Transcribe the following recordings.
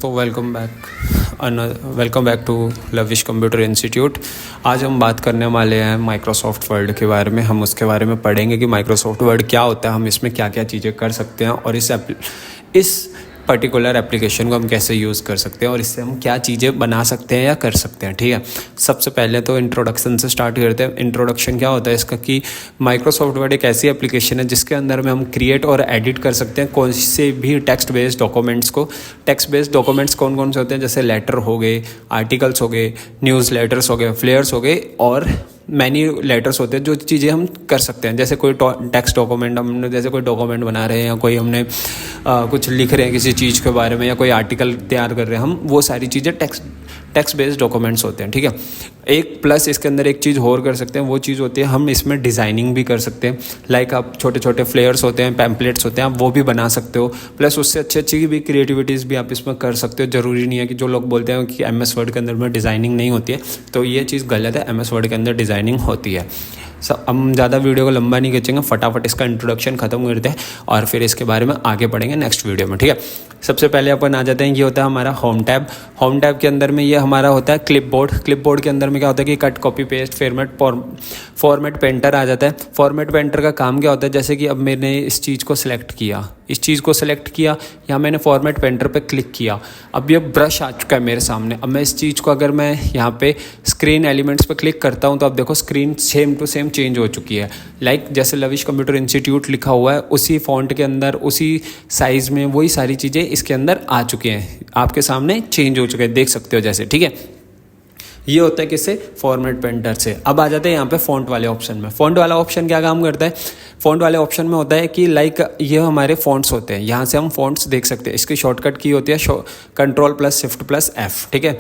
दोस्तों, welcome back to Lavish computer institute. आज हम बात करने वाले हैं माइक्रोसॉफ्ट वर्ड के बारे में। हम उसके बारे में पढ़ेंगे कि माइक्रोसॉफ्ट वर्ड क्या होता है, हम इसमें क्या क्या चीज़ें कर सकते हैं और इस पर्टिकुलर एप्लीकेशन को हम कैसे यूज़ कर सकते हैं और इससे हम क्या चीज़ें बना सकते हैं या कर सकते हैं। ठीक है, सबसे पहले तो इंट्रोडक्शन से स्टार्ट करते हैं। इंट्रोडक्शन क्या होता है इसका कि माइक्रोसॉफ्ट वर्ड एक ऐसी एप्लीकेशन है जिसके अंदर में हम क्रिएट और एडिट कर सकते हैं कोई से भी टेक्स्ट बेस्ड डॉक्यूमेंट्स को। टेक्स्ट बेस्ड डॉक्यूमेंट्स कौन कौन से होते हैं, जैसे लेटर हो गए, आर्टिकल्स हो गए, न्यूज़ लेटर्स हो गए, फ्लेयर्स हो गए और मैनी लेटर्स होते हैं। जो चीज़ें हम कर सकते हैं, जैसे कोई टेक्स्ट डॉक्यूमेंट, हमने जैसे कोई डॉक्यूमेंट बना रहे हैं या कोई हमने कुछ लिख रहे हैं किसी चीज़ के बारे में या कोई आर्टिकल तैयार कर रहे हैं हम, वो सारी चीज़ें टेक्स्ट बेस्ड डॉक्यूमेंट्स होते हैं। ठीक है, एक प्लस इसके अंदर एक चीज़ और कर सकते हैं, वो चीज़ होती है हम इसमें डिज़ाइनिंग भी कर सकते हैं। लाइक आप छोटे छोटे फ्लेयर्स होते हैं, पैम्पलेट्स होते हैं, आप वो भी बना सकते हो। प्लस उससे अच्छी भी क्रिएटिविटीज़ भी आप इसमें कर सकते हो। ज़रूरी नहीं है कि जो लोग बोलते हैं कि MS वर्ड के अंदर में डिज़ाइनिंग नहीं होती है, तो ये चीज़ गलत है। MS वर्ड के अंदर डिज़ाइनिंग होती है। हम ज़्यादा वीडियो को लंबा नहीं खींचेंगे, फटाफट इसका इंट्रोडक्शन खत्म करते हैं और फिर इसके बारे में आगे बढ़ेंगे नेक्स्ट वीडियो में। ठीक है, सबसे पहले अपन आ जाते हैं, ये होता है हमारा होम टैब। होम टैब के अंदर में ये हमारा होता है क्लिपबोर्ड। क्लिपबोर्ड के अंदर में क्या होता है कि cut, copy, paste, format painter आ जाता है। फॉर्मेट पेंटर का काम क्या होता है, जैसे कि अब मैंने इस चीज़ को सिलेक्ट किया, यहाँ मैंने फॉर्मेट पेंटर पे क्लिक किया, अब ये ब्रश आ चुका है मेरे सामने। अब मैं इस चीज़ को अगर मैं यहाँ पे स्क्रीन एलिमेंट्स पे क्लिक करता हूँ तो अब देखो screen same to same change हो चुकी है। लाइक जैसे लविश कंप्यूटर इंस्टीट्यूट लिखा हुआ है, उसी फॉन्ट के अंदर, उसी साइज़ में वही सारी चीज़ें इसके अंदर आ चुकी हैं, आपके सामने चेंज हो चुके हैं, देख सकते हो जैसे। ठीक है, ये होता है किससे, फॉर्मेट पेंटर से। अब आ जाते हैं यहाँ पे फ़ॉन्ट वाले ऑप्शन में। फ़ॉन्ट वाला ऑप्शन क्या काम करता है, फ़ॉन्ट वाले ऑप्शन में होता है कि लाइक ये हमारे फ़ॉन्ट्स होते हैं, यहाँ से हम फ़ॉन्ट्स देख सकते हैं। इसकी शॉर्टकट की होती है Ctrl+Shift+F। ठीक है,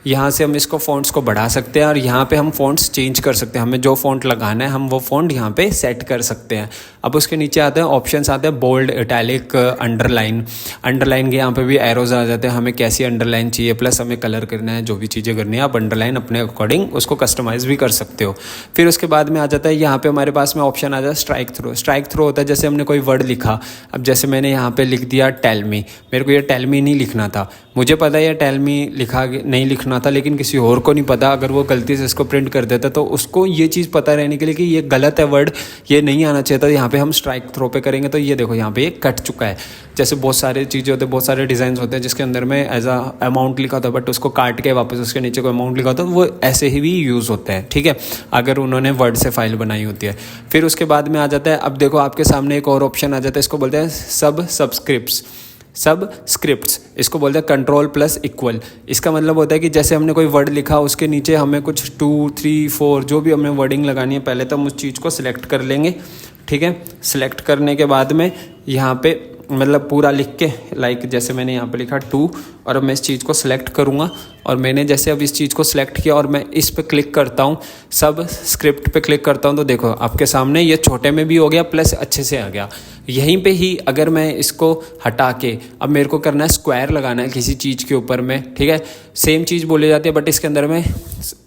यहाँ से हम इसको फ़ॉन्ट्स को बढ़ा सकते हैं और यहाँ पे हम फ़ॉन्ट्स चेंज कर सकते हैं। हमें जो फ़ॉन्ट लगाना है हम वो फ़ॉन्ट यहाँ पे सेट कर सकते हैं। अब उसके नीचे आते हैं ऑप्शंस आते हैं, बोल्ड, इटैलिक, अंडरलाइन के यहाँ पे भी एरोज आ जाते हैं, हमें कैसी अंडरलाइन चाहिए, प्लस हमें कलर करना है, जो भी चीज़ें करनी है आप अंडरलाइन अपने अकॉर्डिंग उसको कस्टमाइज़ भी कर सकते हो। फिर उसके बाद में आ जाता है यहाँ पे हमारे पास में ऑप्शन आ जाता है स्ट्राइक थ्रो। स्ट्राइक थ्रो होता है जैसे हमने कोई वर्ड लिखा, अब जैसे मैंने यहाँ पे लिख दिया टेल मी, मेरे को ये टेल मी नहीं लिखना था, मुझे पता है ये टेल मी नहीं लिखना था, लेकिन किसी और को नहीं पता, अगर वो गलती से इसको प्रिंट कर देता तो उसको ये चीज़ पता रहने के लिए कि ये गलत है वर्ड, ये नहीं आना चाहिए था, यहाँ पे हम स्ट्राइक थ्रो पे करेंगे तो ये देखो यहाँ पे ये कट चुका है। जैसे बहुत सारे चीज़ें होते हैं, बहुत सारे डिज़ाइन होते हैं जिसके अंदर में एज अ अमाउंट लिखा होता है, बट उसको काट के वापस उसके नीचे कोई अमाउंट लिखा होता है, वो ऐसे ही भी यूज़ होते हैं। ठीक है, अगर उन्होंने वर्ड से फाइल बनाई होती है। फिर उसके बाद में आ जाता है, अब देखो आपके सामने एक और ऑप्शन आ जाता है, इसको बोलते हैं सबस्क्रिप्ट्स। इसको बोलते हैं Ctrl+Equal। इसका मतलब होता है कि जैसे हमने कोई वर्ड लिखा, उसके नीचे हमें कुछ 2, 3, 4 जो भी हमें वर्डिंग लगानी है, पहले तो हम उस चीज़ को सिलेक्ट कर लेंगे। ठीक है, सिलेक्ट करने के बाद में यहाँ पे मतलब पूरा लिख के, लाइक जैसे मैंने यहाँ पे लिखा 2 और अब मैं इस चीज़ को सिलेक्ट करूँगा और मैंने जैसे अब इस चीज़ को सिलेक्ट किया और मैं इस पे क्लिक करता हूँ, सब स्क्रिप्ट पे क्लिक करता हूँ, तो देखो आपके सामने ये छोटे में भी हो गया प्लस अच्छे से आ गया। यहीं पे ही अगर मैं इसको हटा के अब मेरे को करना है स्क्वायर लगाना है किसी चीज़ के ऊपर में, ठीक है, सेम चीज़ बोली जाती है बट इसके अंदर में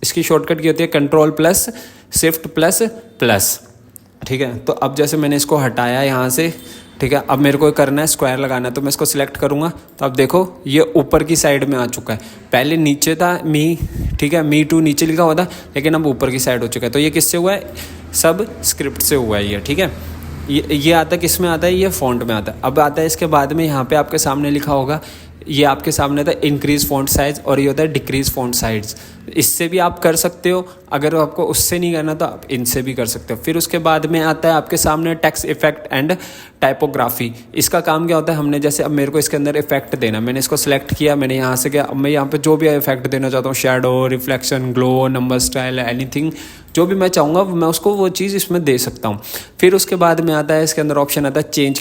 इसकी शॉर्टकट की होती है Ctrl+Shift++। ठीक है, तो अब जैसे मैंने इसको हटाया यहाँ से, ठीक है, अब मेरे को करना है स्क्वायर लगाना है, तो मैं इसको सिलेक्ट करूँगा तो अब देखो ये ऊपर की साइड में आ चुका है। पहले नीचे था मी, ठीक है, मी टू नीचे लिखा हुआ था, लेकिन अब ऊपर की साइड हो चुका है। तो ये किससे हुआ है, सब स्क्रिप्ट से हुआ है ये। ठीक है, ये आता है किस में आता है, ये फॉन्ट में आता है। अब आता है इसके बाद में यहाँ पे आपके सामने लिखा होगा, ये आपके सामने था इंक्रीज फॉन्ट साइज और ये होता है डिक्रीज फॉन्ट साइज। इससे भी आप कर सकते हो, अगर आपको उससे नहीं करना तो आप इनसे भी कर सकते हो। फिर उसके बाद में आता है आपके सामने टेक्स्ट इफेक्ट एंड टाइपोग्राफी। इसका काम क्या होता है, हमने जैसे अब मेरे को इसके अंदर इफेक्ट देना, मैंने इसको सिलेक्ट किया, मैंने यहाँ से क्या, अब मैं यहाँ पे जो भी इफेक्ट देना चाहता हूँ, shadow, reflection, glow, number style, anything, जो भी मैं चाहूँगा मैं उसको वो चीज़ इसमें दे सकता हूँ। फिर उसके बाद में आता है इसके अंदर ऑप्शन आता है चेंज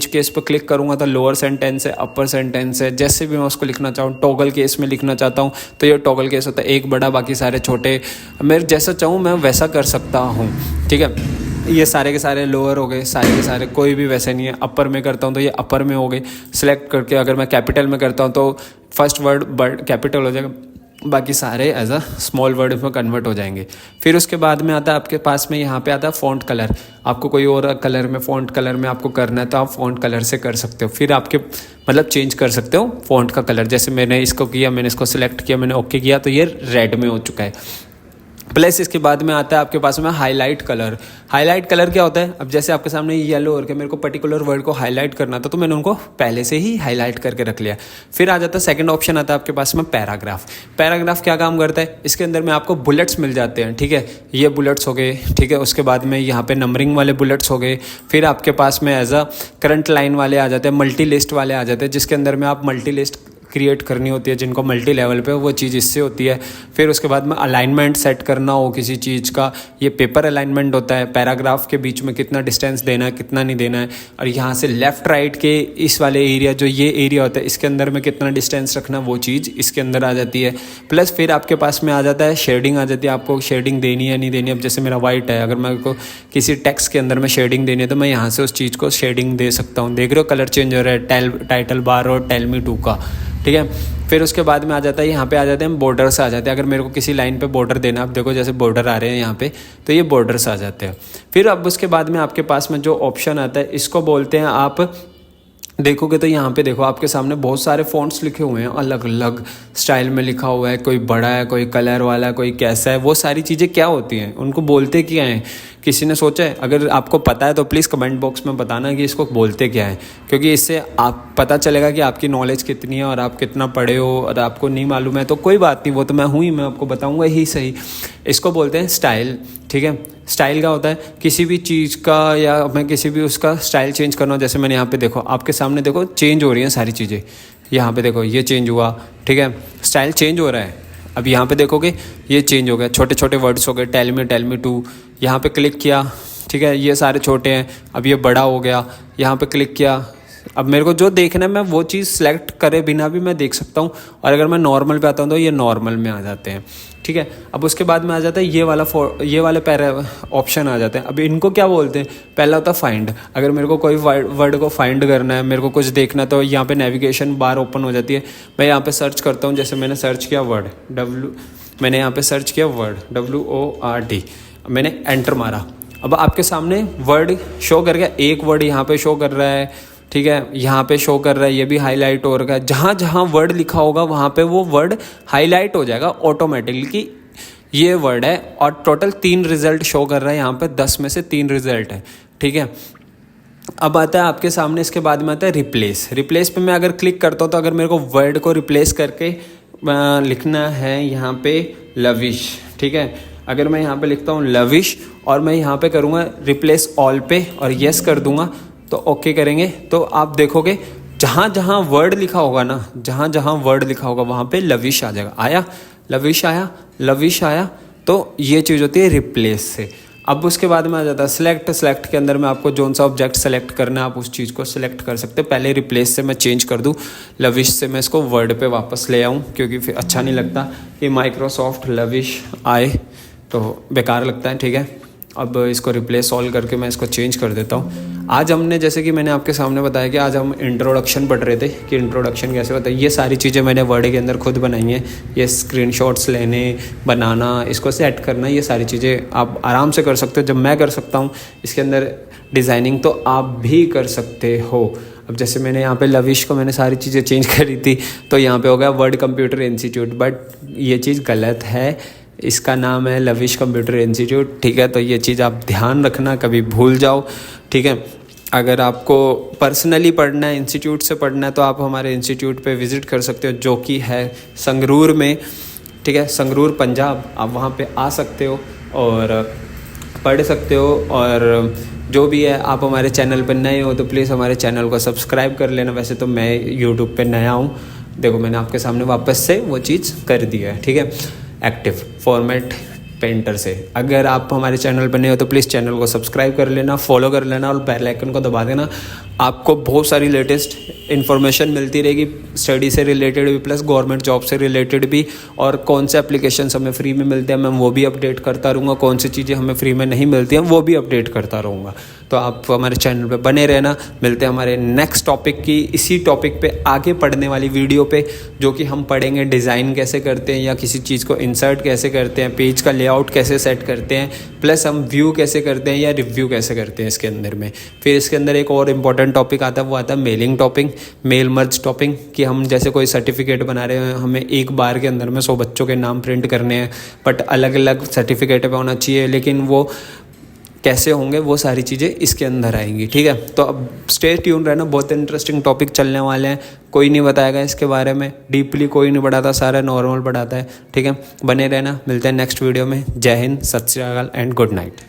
केस पर क्लिक करूँगा तो लोअर सेंटेंस है, अपर सेंटेंस है, जैसे भी मैं उसको लिखना चाहूँ, टॉगल केस में लिखना चाहता हूँ तो ये टॉगल केस होता है, एक बड़ा बाकी सारे छोटे, मेरे जैसा चाहूँ मैं वैसा कर सकता हूँ। ठीक है, ये सारे के सारे लोअर हो गए, सारे के सारे, कोई भी वैसे नहीं है। अपर में करता हूँ तो ये अपर में हो गए, सिलेक्ट करके अगर मैं कैपिटल में करता हूँ तो फर्स्ट वर्ड कैपिटल हो जाएगा, बाकी सारे एज अ स्मॉल वर्ड में कन्वर्ट हो जाएंगे। फिर उसके बाद में आता है आपके पास में यहाँ पे आता है फ़ॉन्ट कलर। आपको कोई और कलर में फ़ॉन्ट कलर में आपको करना है तो आप फ़ॉन्ट कलर से कर सकते हो। फिर आपके मतलब चेंज कर सकते हो फ़ॉन्ट का कलर। जैसे मैंने इसको किया, मैंने इसको सिलेक्ट किया, मैंने ओके किया तो ये रेड में हो चुका है। प्लस इसके बाद में आता है आपके पास में हाईलाइट कलर। हाईलाइट कलर क्या होता है? अब जैसे आपके सामने येलो और के मेरे को पर्टिकुलर वर्ड को हाईलाइट करना था तो मैंने उनको पहले से ही हाईलाइट करके रख लिया। फिर आ जाता है सेकंड ऑप्शन आता है आपके पास में पैराग्राफ। पैराग्राफ क्या काम करता है? इसके अंदर में आपको बुलेट्स मिल जाते हैं, ठीक है, ये बुलेट्स हो गए, ठीक है। उसके बाद में यहाँ पे नंबरिंग वाले बुलेट्स हो गए। फिर आपके पास में एज अ करंट लाइन वाले आ जाते हैं, मल्टी लिस्ट वाले आ जाते हैं, जिसके अंदर में आप मल्टी लिस्ट क्रिएट करनी होती है, जिनको मल्टी लेवल पे वो चीज़ इससे होती है। फिर उसके बाद में अलाइनमेंट सेट करना हो किसी चीज़ का, ये पेपर अलाइनमेंट होता है। पैराग्राफ के बीच में कितना डिस्टेंस देना है, कितना नहीं देना है, और यहाँ से लेफ़्ट राइट के इस वाले एरिया, जो ये एरिया होता है, इसके अंदर में कितना डिस्टेंस रखना, वो चीज़ इसके अंदर आ जाती है। प्लस फिर आपके पास में आ जाता है शेडिंग आ जाती है, आपको शेडिंग देनी है नहीं देनी। अब जैसे मेरा वाइट है, अगर मेरे को किसी टेक्स्ट के अंदर में शेडिंग देनी है तो मैं यहाँ से उस चीज़ को शेडिंग दे सकता हूँ। देख रहे हो कलर चेंज हो रहा है टाइटल बार और टेल मी टू का, ठीक है। फिर उसके बाद में आ जाता है, यहाँ पे आ जाते हैं बॉर्डर्स आ जाते हैं। अगर मेरे को किसी लाइन पे बॉर्डर देना, आप देखो जैसे बॉर्डर आ रहे हैं यहाँ पे, तो ये बॉर्डर्स आ जाते हैं। फिर अब उसके बाद में आपके पास में जो ऑप्शन आता है, इसको बोलते हैं, आप देखोगे तो यहाँ पे देखो आपके सामने बहुत सारे फ़ॉन्ट्स लिखे हुए हैं, अलग अलग स्टाइल में लिखा हुआ है। कोई बड़ा है, कोई कलर वाला है, कोई कैसा है। वो सारी चीज़ें क्या होती हैं, उनको बोलते क्या हैं, किसी ने सोचा है? अगर आपको पता है तो प्लीज़ कमेंट बॉक्स में बताना कि इसको बोलते क्या है, क्योंकि इससे आप पता चलेगा कि आपकी नॉलेज कितनी है और आप कितना पढ़े हो। और आपको नहीं मालूम है तो कोई बात नहीं, वो तो मैं हूँ ही, मैं आपको बताऊँगा ही सही। इसको बोलते हैं स्टाइल, ठीक है। स्टाइल क्या होता है? किसी भी चीज़ का या मैं किसी भी उसका स्टाइल चेंज करना हो। जैसे मैंने यहाँ पे देखो, आपके सामने देखो चेंज हो रही हैं सारी चीज़ें। यहाँ पे देखो ये चेंज हुआ, ठीक है, स्टाइल चेंज हो रहा है। अब यहाँ पे देखोगे ये चेंज हो गया, छोटे छोटे वर्ड्स हो गए, टेल मी टू। यहाँ पे क्लिक किया, ठीक है, ये सारे छोटे हैं। अब ये बड़ा हो गया, यहाँ पे क्लिक किया। अब मेरे को जो देखना है मैं वो चीज़ सेलेक्ट करे बिना भी मैं देख सकता हूँ। और अगर मैं नॉर्मल पे आता हूँ तो ये नॉर्मल में आ जाते हैं, ठीक है। अब उसके बाद में आ जाता है ये वाले पैरा ऑप्शन आ जाते हैं। अब इनको क्या बोलते हैं? पहला होता है फाइंड। अगर मेरे को कोई वर्ड को फाइंड करना है, मेरे को कुछ देखना है, तो यहाँ पे नेविगेशन बार ओपन हो जाती है। मैं यहाँ पे सर्च करता हूँ, जैसे मैंने सर्च किया वर्ड मैंने यहाँ पे सर्च किया वर्ड WORD, मैंने एंटर मारा। अब आपके सामने वर्ड शो कर गया। एक वर्ड यहाँ पे शो कर रहा है, ठीक है, यहाँ पे शो कर रहा है, ये भी हाईलाइट हो रहा है। जहाँ जहाँ वर्ड लिखा होगा वहाँ पे वो वर्ड हाईलाइट हो जाएगा ऑटोमेटिकली कि ये वर्ड है। और टोटल 3 रिजल्ट शो कर रहा है यहाँ पे, 10 में से 3 रिजल्ट है, ठीक है। अब आता है आपके सामने, इसके बाद में आता है रिप्लेस। रिप्लेस पे मैं अगर क्लिक करता हूँ तो अगर मेरे को वर्ड को रिप्लेस करके लिखना है यहाँ पे लविश, ठीक है। अगर मैं यहाँ पे लिखता हूँ लविश और मैं यहाँ पे करूँगा रिप्लेस ऑल पे और येस कर दूँगा तो ओके करेंगे, तो आप देखोगे जहाँ जहाँ वर्ड लिखा होगा ना, जहाँ जहाँ वर्ड लिखा होगा वहाँ पे लविश आ जाएगा। आया लविश, आया लविश आया। तो ये चीज़ होती है रिप्लेस से। अब उसके बाद में आ जाता है सिलेक्ट। सिलेक्ट के अंदर में आपको जौन सा ऑब्जेक्ट सेलेक्ट करना है आप उस चीज़ को सिलेक्ट कर सकते हैं। पहले रिप्लेस से मैं चेंज कर दूँ, लविश से मैं इसको वर्ड पे वापस ले आऊँ, क्योंकि फिर अच्छा नहीं लगता कि माइक्रोसॉफ्ट लविश आए तो बेकार लगता है, ठीक है। अब इसको रिप्लेस ऑल करके मैं इसको चेंज कर देता हूँ। आज हमने, जैसे कि मैंने आपके सामने बताया कि आज हम इंट्रोडक्शन पढ़ रहे थे कि इंट्रोडक्शन कैसे होता है। ये सारी चीज़ें मैंने वर्ड के अंदर खुद बनाई हैं। ये स्क्रीनशॉट्स लेने, बनाना, इसको सेट करना, ये सारी चीज़ें आप आराम से कर सकते हो। जब मैं कर सकता हूँ इसके अंदर डिज़ाइनिंग, तो आप भी कर सकते हो। अब जैसे मैंने यहाँ पे लविश को मैंने सारी चीज़ें चेंज करी थी तो यहाँ पे हो गया वर्ड कंप्यूटर इंस्टीट्यूट, बट ये चीज़ गलत है। इसका नाम है लविश कंप्यूटर इंस्टीट्यूट, ठीक है। तो ये चीज़ आप ध्यान रखना, कभी भूल जाओ, ठीक है। अगर आपको पर्सनली पढ़ना है, इंस्टीट्यूट से पढ़ना है, तो आप हमारे इंस्टीट्यूट पे विज़िट कर सकते हो, जो कि है संगरूर में, ठीक है, संगरूर पंजाब। आप वहाँ पे आ सकते हो और पढ़ सकते हो। और जो भी है, आप हमारे चैनल पर नए हो तो प्लीज़ हमारे चैनल को सब्सक्राइब कर लेना। वैसे तो मैं यूट्यूब पे नया हूँ, देखो मैंने आपके सामने वापस से वो चीज़ कर दी है, ठीक है, एक्टिव फॉर्मेट पेंटर से। अगर आप हमारे चैनल पर नए हो तो प्लीज़ चैनल को सब्सक्राइब कर लेना, फॉलो कर लेना और बेल आइकन को दबा देना। आपको बहुत सारी लेटेस्ट इन्फॉर्मेशन मिलती रहेगी, स्टडी से रिलेटेड भी प्लस गवर्नमेंट जॉब से रिलेटेड भी, और कौन से एप्लीकेशन हमें फ्री में मिलते हैं मैं वो भी अपडेट करता रहूँगा, कौन सी चीज़ें हमें फ्री में नहीं मिलती हैं वो भी अपडेट करता रहूँगा। तो आप हमारे चैनल पे बने रहना। मिलते हैं हमारे नेक्स्ट टॉपिक की, इसी टॉपिक पे आगे पढ़ने वाली वीडियो पे, जो कि हम पढ़ेंगे डिज़ाइन कैसे करते हैं या किसी चीज़ को इंसर्ट कैसे करते हैं, पेज का लेआउट कैसे सेट करते हैं, प्लस हम व्यू कैसे करते हैं या रिव्यू कैसे करते हैं इसके अंदर में। फिर इसके अंदर एक और इम्पॉर्टेंट टॉपिक आता है, वो आता है mailing topic, mail merge topic, कि हम जैसे कोई सर्टिफिकेट बना रहे हैं, हमें एक बार के अंदर में 100 बच्चों के नाम प्रिंट करने हैं, बट अलग अलग सर्टिफिकेट पे होना चाहिए, लेकिन वो कैसे होंगे वो सारी चीज़ें इसके अंदर आएंगी। ठीक है, तो अब स्टे ट्यून रहना, बहुत इंटरेस्टिंग टॉपिक चलने वाले हैं। कोई नहीं बताएगा इसके बारे में डीपली, कोई नहीं बढ़ाता, सारा नॉर्मल बढ़ाता है। ठीक है, बने रहना। मिलते हैं नेक्स्ट वीडियो में। जय हिंद, सत श्री अकाल एंड गुड नाइट।